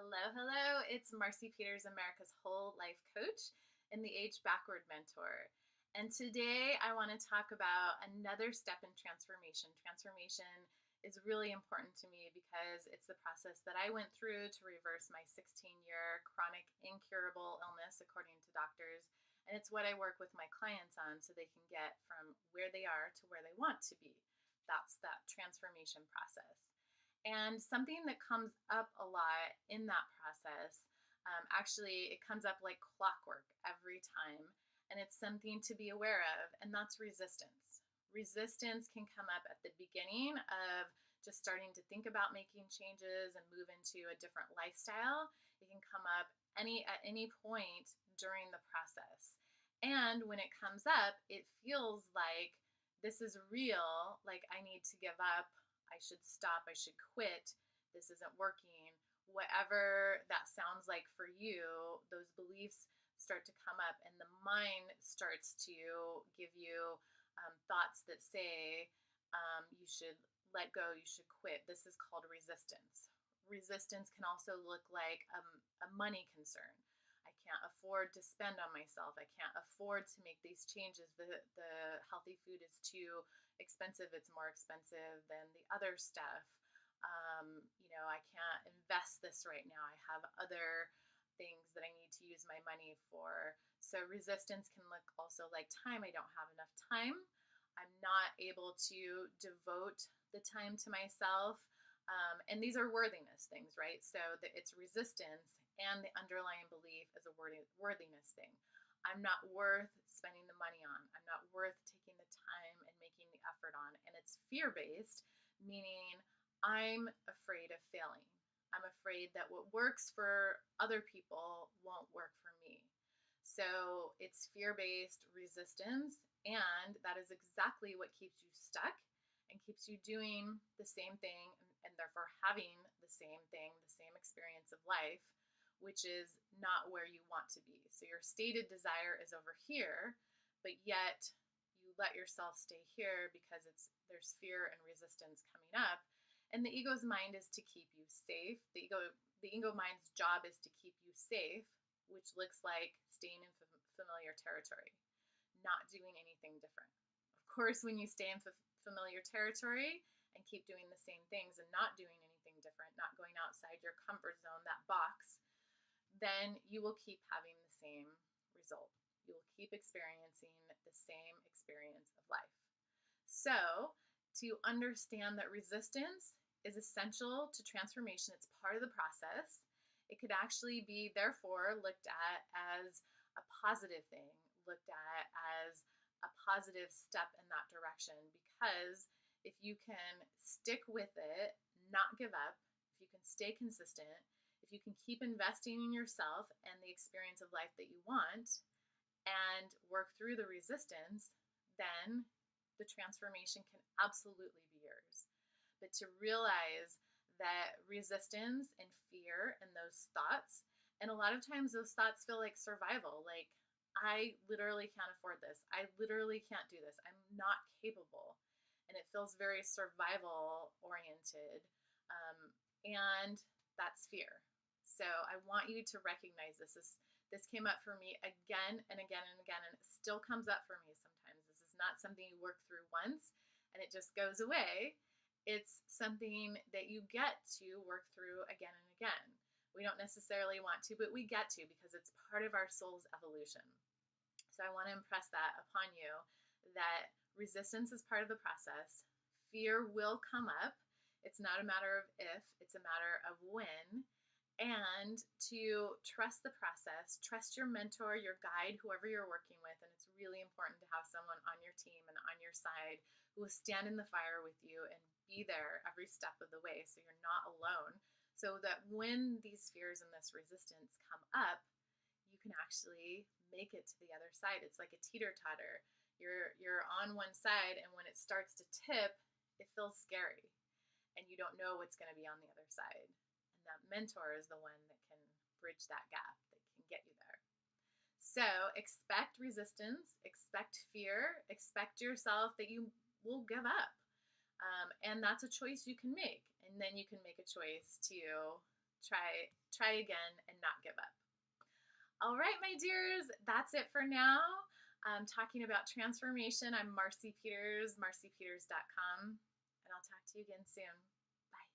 Hello, hello. It's Marcy Peters, America's Whole Life Coach and the Age Backward Mentor. And today I want to talk about another step in transformation. Transformation is really important to me because it's the process that I went through to reverse my 16-year chronic incurable illness, according to doctors. And it's what I work with my clients on so they can get from where they are to where they want to be. That's that transformation process. And something that comes up a lot in that process, actually, it comes up like clockwork every time. And it's something to be aware of, and that's resistance. Resistance can come up at the beginning of just starting to think about making changes and move into a different lifestyle. It can come up at any point during the process. And when it comes up, it feels like this is real, like I need to give up, I should stop, I should quit, this isn't working. Whatever that sounds like for you, those beliefs start to come up, and the mind starts to give you thoughts that say you should let go, you should quit. This is called resistance. Resistance can also look like a money concern. I can't afford to spend on myself. I can't afford to make these changes. The healthy food is too expensive. It's more expensive than the other stuff. I can't invest this right now. I have other things that I need to use my money for. So resistance can look also like time. I don't have enough time. I'm not able to devote the time to myself. And these are worthiness things, right? So it's resistance, and the underlying belief is a worthiness thing. I'm not worth spending the money on. I'm not worth taking the time and making the effort on. And it's fear-based, meaning I'm afraid of failing. I'm afraid that what works for other people won't work for me. So it's fear-based resistance, and that is exactly what keeps you stuck and keeps you doing the same thing, and therefore having the same thing, the same experience of life, which is not where you want to be. So your stated desire is over here, but yet you let yourself stay here because there's fear and resistance coming up. And the ego's mind is to keep you safe. The ego mind's job is to keep you safe, which looks like staying in familiar territory, not doing anything different. Of course, when you stay in familiar territory and keep doing the same things and not doing anything different, not going outside your comfort zone, that box, then you will keep having the same result. You will keep experiencing the same experience of life. So, to understand that resistance is essential to transformation, it's part of the process. It could actually be, therefore, looked at as a positive thing, looked at as a positive step in that direction, because if you can stick with it, not give up, if you can stay consistent, if you can keep investing in yourself and the experience of life that you want and work through the resistance, then the transformation can absolutely be yours. But to realize that resistance and fear and those thoughts, and a lot of times those thoughts feel like survival, like I literally can't afford this. I literally can't do this. I'm not capable. And it feels very survival oriented. And that's fear. So I want you to recognize this. This came up for me again and again and again, and it still comes up for me sometimes. This is not something you work through once and it just goes away. It's something that you get to work through again and again. We don't necessarily want to, but we get to because it's part of our soul's evolution. So I want to impress that upon you, that resistance is part of the process. Fear will come up. It's not a matter of if, it's a matter of when. And to trust the process, trust your mentor, your guide, whoever you're working with. And it's really important to have someone on your team and on your side who will stand in the fire with you and be there every step of the way so you're not alone. So that when these fears and this resistance come up, you can actually make it to the other side. It's like a teeter-totter. You're on one side, and when it starts to tip, it feels scary. And you don't know what's going to be on the other side. That mentor is the one that can bridge that gap, that can get you there. So expect resistance, expect fear, expect yourself that you will give up. And that's a choice you can make. And then you can make a choice to try again and not give up. All right, my dears, that's it for now. Talking about transformation, I'm Marcy Peters, marcypeters.com, and I'll talk to you again soon. Bye.